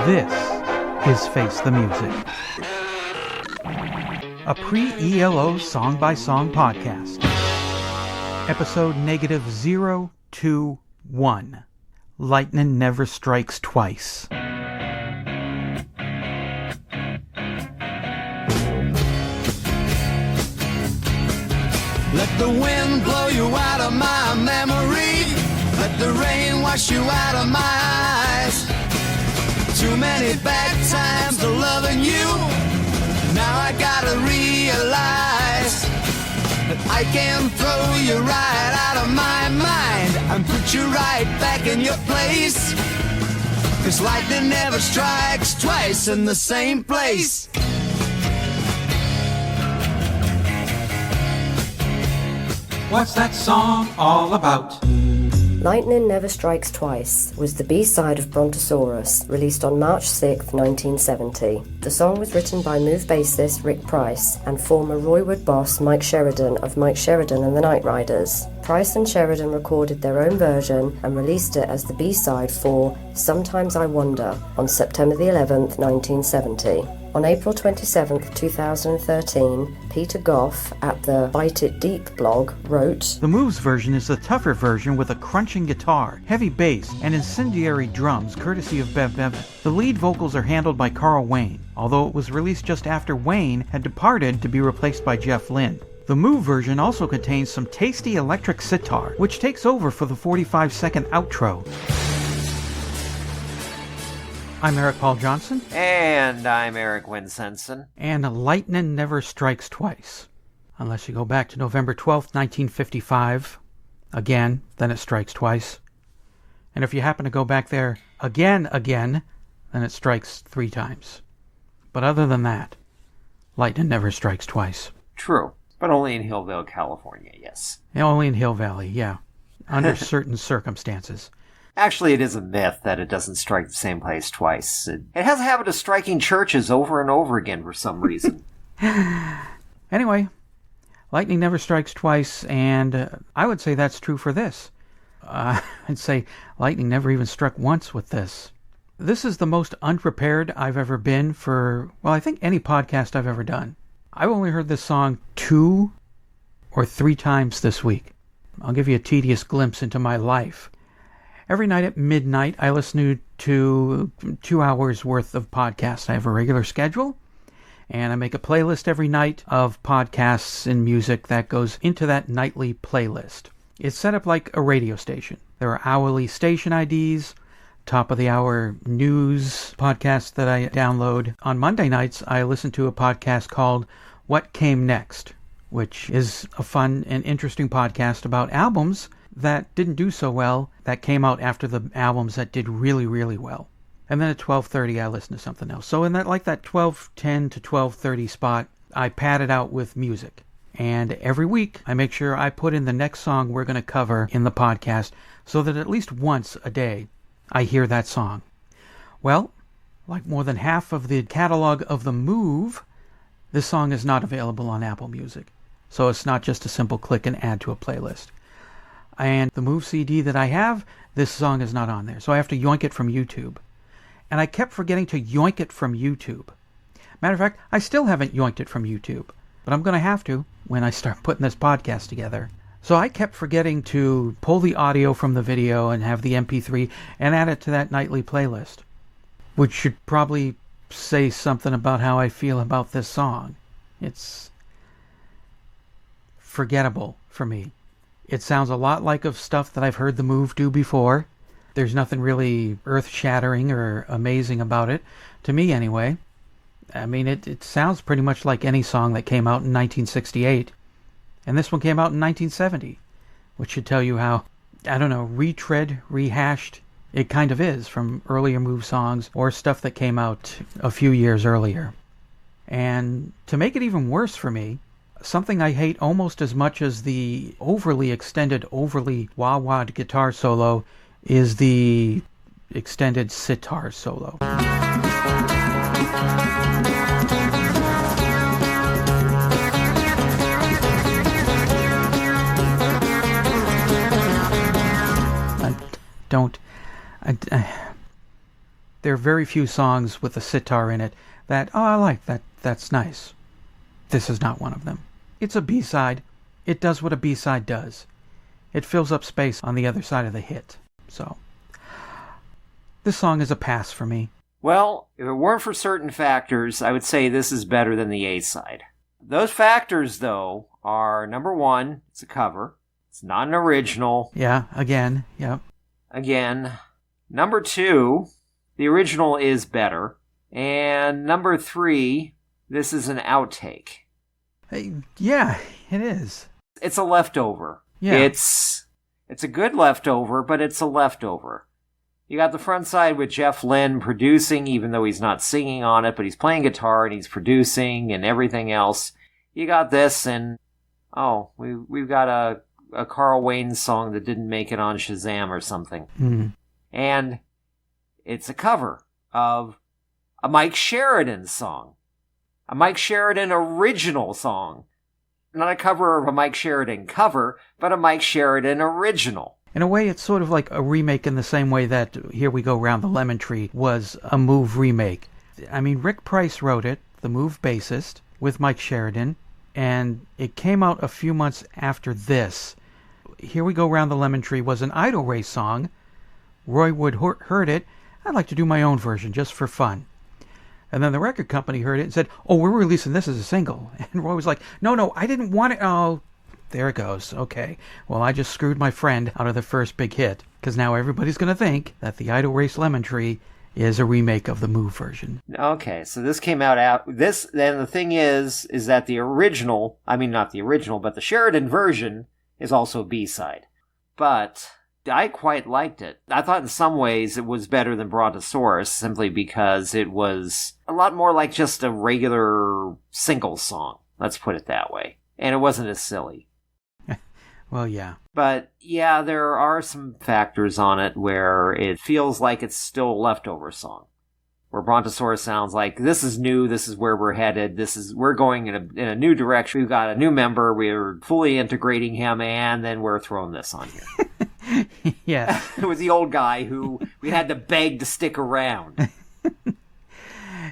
This is Face the Music, a pre-ELO song-by-song podcast. Episode -021. Lightnin never strikes twice. Let the wind blow you out of my memory. Let the rain wash you out of my eyes. Too many bad times of loving you. Now I gotta realize that I can throw you right out of my mind and put you right back in your place. 'Cause lightning never strikes twice in the same place. What's that song all about? Lightnin Never Strikes Twice was the B-side of Brontosaurus, released on March 6, 1970. The song was written by Move bassist Rick Price and former Roywood boss Mike Sheridan of Mike Sheridan and the Night Riders. Price and Sheridan recorded their own version and released it as the B-side for Sometimes I Wonder on September the 11th, 1970. On April 27, 2013, Peter Goff at the Bite It Deep blog wrote, The Moves version is the tougher version with a crunching guitar, heavy bass, and incendiary drums courtesy of Bev Bevan. The lead vocals are handled by Carl Wayne, although it was released just after Wayne had departed to be replaced by Jeff Lynne. The Move version also contains some tasty electric sitar, which takes over for the 45-second outro. I'm Eric Paul Johnson. And I'm Eric Winsenson. And Lightnin never strikes twice. Unless you go back to November 12th, 1955. Again, then it strikes twice. And if you happen to go back there again, then it strikes 3 times. But other than that, lightning never strikes twice. True. But only in Hillville, California, yes. Only in Hill Valley, yeah. Under certain circumstances. Actually, it is a myth that it doesn't strike the same place twice. It has a habit of striking churches over and over again for some reason. Anyway, lightning never strikes twice, and I would say that's true for this. I'd say lightning never even struck once with this. This is the most unprepared I've ever been for, well, I think any podcast I've ever done. I've only heard this song 2 or 3 times this week. I'll give you a tedious glimpse into my life. Every night at midnight, I listen to 2 hours worth of podcasts. I have a regular schedule, and I make a playlist every night of podcasts and music that goes into that nightly playlist. It's set up like a radio station. There are hourly station IDs, top-of-the-hour news podcasts that I download. On Monday nights, I listen to a podcast called What Came Next, which is a fun and interesting podcast about albums that didn't do so well, that came out after the albums that did really, really well. And then at 12:30, I listen to something else. So in that 12:10 to 12:30 spot, I pad it out with music. And every week, I make sure I put in the next song we're going to cover in the podcast, so that at least once a day, I hear that song. Well, like more than half of the catalog of The Move, this song is not available on Apple Music. So it's not just a simple click and add to a playlist. And the Move CD that I have, this song is not on there. So I have to yoink it from YouTube. And I kept forgetting to yoink it from YouTube. Matter of fact, I still haven't yoinked it from YouTube. But I'm going to have to when I start putting this podcast together. So I kept forgetting to pull the audio from the video and have the MP3 and add it to that nightly playlist. Which should probably say something about how I feel about this song. It's forgettable for me. It sounds a lot like of stuff that I've heard The Move do before. There's nothing really earth-shattering or amazing about it, to me anyway. I mean, it sounds pretty much like any song that came out in 1968. And this one came out in 1970, which should tell you how, I don't know, rehashed it kind of is from earlier Move songs or stuff that came out a few years earlier. And to make it even worse for me, something I hate almost as much as the overly extended, overly wah-wah'd guitar solo is the extended sitar solo. There are very few songs with a sitar in it that, oh, I like that. That's nice. This is not one of them. It's a B-side. It does what a B-side does. It fills up space on the other side of the hit. So, this song is a pass for me. Well, if it weren't for certain factors, I would say this is better than the A-side. Those factors, though, are, number one, it's a cover. It's not an original. Yeah, again, yep. Again. Number two, the original is better. And number three, this is an outtake. Yeah, it is. It's a leftover. Yeah. It's a good leftover, but it's a leftover. You got the front side with Jeff Lynne producing, even though he's not singing on it, but he's playing guitar and he's producing and everything else. You got this, and we've got a Carl Wayne song that didn't make it on Shazam or something. Mm. And it's a cover of a Mike Sheridan song. A Mike Sheridan original song. Not a cover of a Mike Sheridan cover, but a Mike Sheridan original. In a way, it's sort of like a remake in the same way that Here We Go Round the Lemon Tree was a Move remake. I mean, Rick Price wrote it, the Move bassist, with Mike Sheridan, and it came out a few months after this. Here We Go Round the Lemon Tree was an Idle Race song. Roy Wood heard it. I'd like to do my own version just for fun. And then the record company heard it and said, oh, we're releasing this as a single. And Roy was like, no, I didn't want it. Oh, there it goes. Okay. Well, I just screwed my friend out of the first big hit. Because now everybody's going to think that the Idle Race Lemon Tree is a remake of the Move version. Okay, so this came out this, then the thing is that the original, I mean not the original, but the Sheridan version is also a B-side. But I quite liked it. I thought in some ways it was better than Brontosaurus, simply because it was a lot more like just a regular single song. Let's put it that way. And it wasn't as silly. Well, yeah. But, yeah, there are some factors on it where it feels like it's still a leftover song. Where Brontosaurus sounds like, this is new, this is where we're headed, we're going in a new direction, we've got a new member, we're fully integrating him, and then we're throwing this on here. Yeah. It was the old guy who we had to beg to stick around.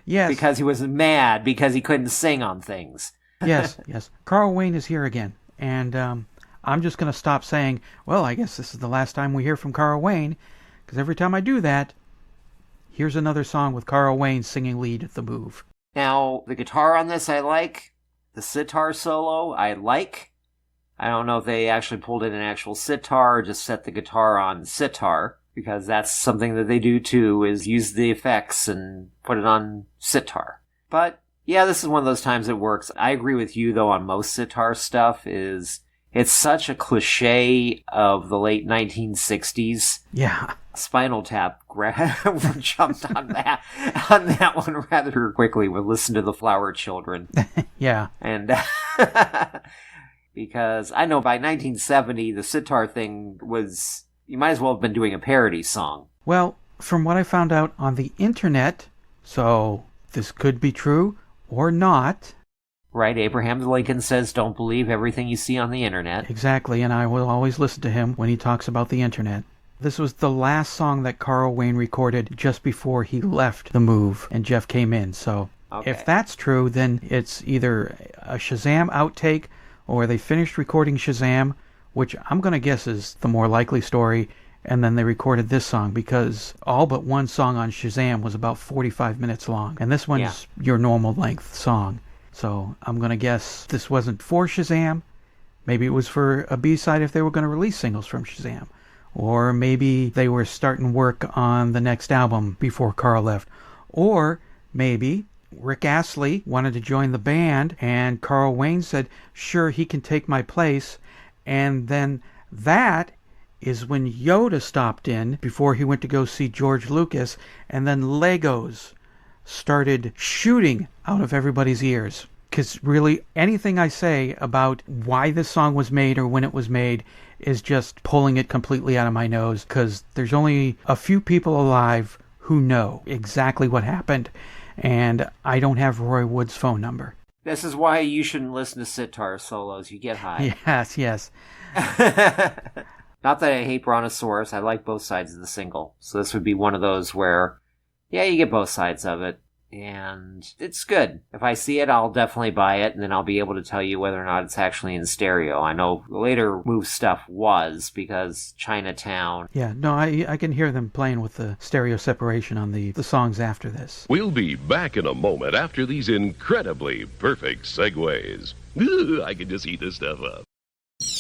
Yes. Because he was mad, because he couldn't sing on things. Yes. Carl Wayne is here again, and I'm just going to stop saying, well, I guess this is the last time we hear from Carl Wayne, because every time I do that, here's another song with Carl Wayne singing lead at the Move. Now, the guitar on this I like. The sitar solo I like. I don't know if they actually pulled in an actual sitar or just set the guitar on sitar, because that's something that they do too, is use the effects and put it on sitar. But, yeah, this is one of those times it works. I agree with you, though, on most sitar stuff it's such a cliche of the late 1960s. Yeah. Spinal Tap jumped on that one rather quickly. We listened to the Flower Children. Yeah. And because I know by 1970, the sitar thing was, you might as well have been doing a parody song. Well, from what I found out on the internet, so this could be true or not. Right, Abraham Lincoln says don't believe everything you see on the internet. Exactly, and I will always listen to him when he talks about the internet. This was the last song that Carl Wayne recorded just before he left the Move and Jeff came in. So okay. If that's true, then it's either a Shazam outtake or they finished recording Shazam, which I'm going to guess is the more likely story, and then they recorded this song, because all but one song on Shazam was about 45 minutes long, and this one's your normal length song. So I'm going to guess this wasn't for Shazam. Maybe it was for a B-side if they were going to release singles from Shazam. Or maybe they were starting work on the next album before Carl left. Or maybe Rick Astley wanted to join the band and Carl Wayne said, sure, he can take my place. And then that is when Yoda stopped in before he went to go see George Lucas, and then Legos started shooting out of everybody's ears. Because really, anything I say about why this song was made or when it was made is just pulling it completely out of my nose, because there's only a few people alive who know exactly what happened, and I don't have Roy Wood's phone number. This is why you shouldn't listen to sitar solos. You get high. Yes. Not that I hate Brontosaurus. I like both sides of the single. So this would be one of those where Yeah, you get both sides of it. And it's good. If I see it, I'll definitely buy it, and then I'll be able to tell you whether or not it's actually in stereo. I know later Move stuff was, because Chinatown. Yeah, no, I can hear them playing with the stereo separation on the songs after this. We'll be back in a moment after these incredibly perfect segues. I can just eat this stuff up.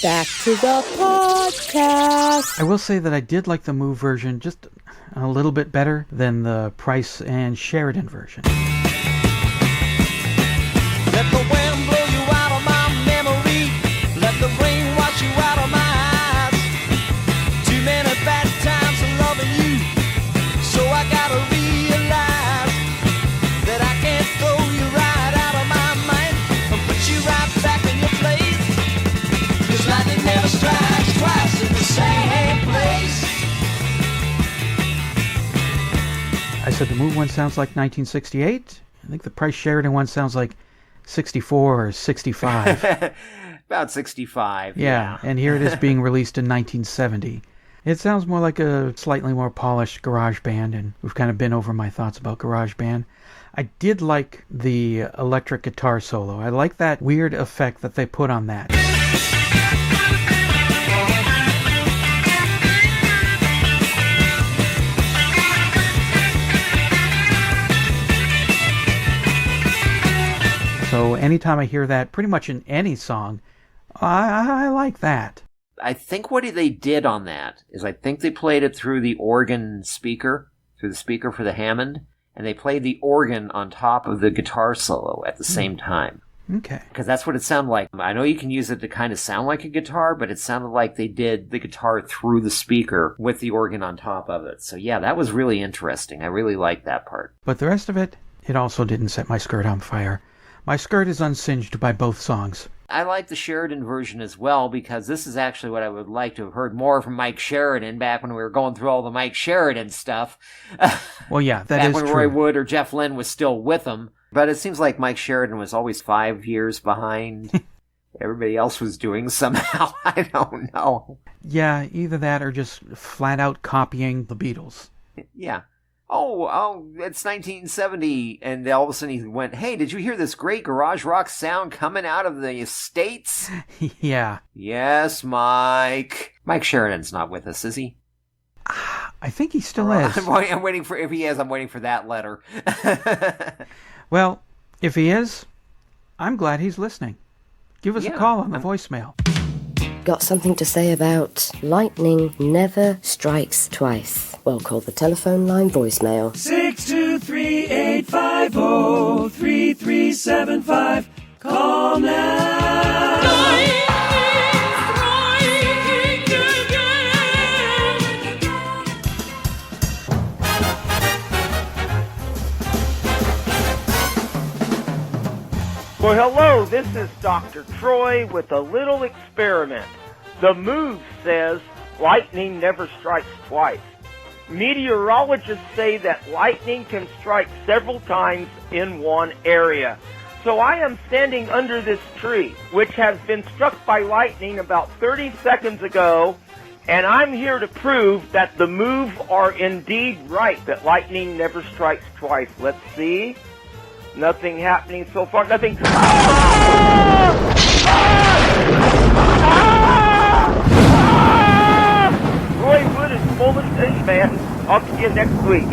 Back to the podcast. I will say that I did like the Move version just a little bit better than the Price and Sheridan version. Let the wind blow you out of my memory. Let the rain wash you out of my eyes. Too many bad times of loving you. So I gotta realize that I can't throw you right out of my mind and put you right back in your place. 'Cause lightning never strikes twice in the same place. I said the Move one sounds like 1968. I think the Price Sheridan one sounds like 64 or 65. About 65. Yeah, and here it is being released in 1970. It sounds more like a slightly more polished garage band, and we've kind of been over my thoughts about garage band. I did like the electric guitar solo. I like that weird effect that they put on that. So anytime I hear that, pretty much in any song, I like that. I think what they did on that is I think they played it through the organ speaker, through the speaker for the Hammond, and they played the organ on top of the guitar solo at the same time. Okay. Because that's what it sounded like. I know you can use it to kind of sound like a guitar, but it sounded like they did the guitar through the speaker with the organ on top of it. So yeah, that was really interesting. I really liked that part. But the rest of it, it also didn't set my skirt on fire. My skirt is unsinged by both songs. I like the Sheridan version as well, because this is actually what I would like to have heard more from Mike Sheridan back when we were going through all the Mike Sheridan stuff. Well, yeah, that back is when true. Roy Wood or Jeff Lynne was still with him. But it seems like Mike Sheridan was always 5 years behind. Everybody else was doing somehow. I don't know. Yeah, either that or just flat out copying the Beatles. Yeah. Oh, it's 1970, and all of a sudden he went, hey, did you hear this great garage rock sound coming out of the States? Yeah. Yes, Mike. Mike Sheridan's not with us, is he? I think he still is. I'm waiting for, if he is, I'm waiting for that letter. Well, if he is, I'm glad he's listening. Give us a call on the voicemail. Got something to say about lightning never strikes twice? Well, call the telephone line voicemail. 623-850-3375. Call now. Well, hello, this is Dr. Troy with a little experiment. The Move says lightning never strikes twice. Meteorologists say that lightning can strike several times in one area. So I am standing under this tree, which has been struck by lightning about 30 seconds ago, and I'm here to prove that the Move are indeed right, that lightning never strikes twice. Let's see. Nothing happening so far. Nothing. Roy Wood is full of fish, man. I'll see you next week.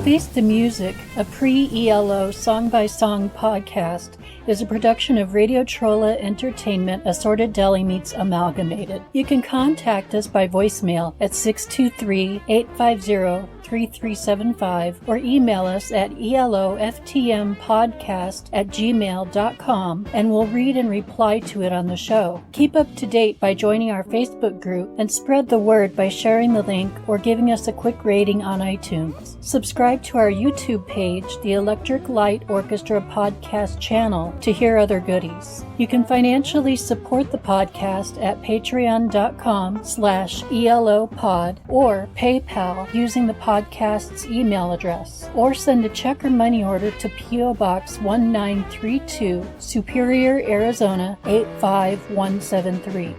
Face the Music, a pre-ELO song-by-song podcast, is a production of Radio Trolla Entertainment Assorted Deli Meats Amalgamated. You can contact us by voicemail at 623-850-3375 or email us at eloftmpodcast@gmail.com and we'll read and reply to it on the show. Keep up to date by joining our Facebook group and spread the word by sharing the link or giving us a quick rating on iTunes. Subscribe to our YouTube page, the Electric Light Orchestra Podcast channel, to hear other goodies. You can financially support the podcast at patreon.com/ELOpod or PayPal using the podcast's email address, or send a check or money order to P.O. Box 1932, Superior, Arizona 85173.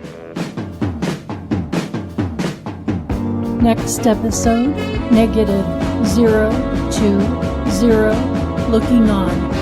Next episode, -020, looking on.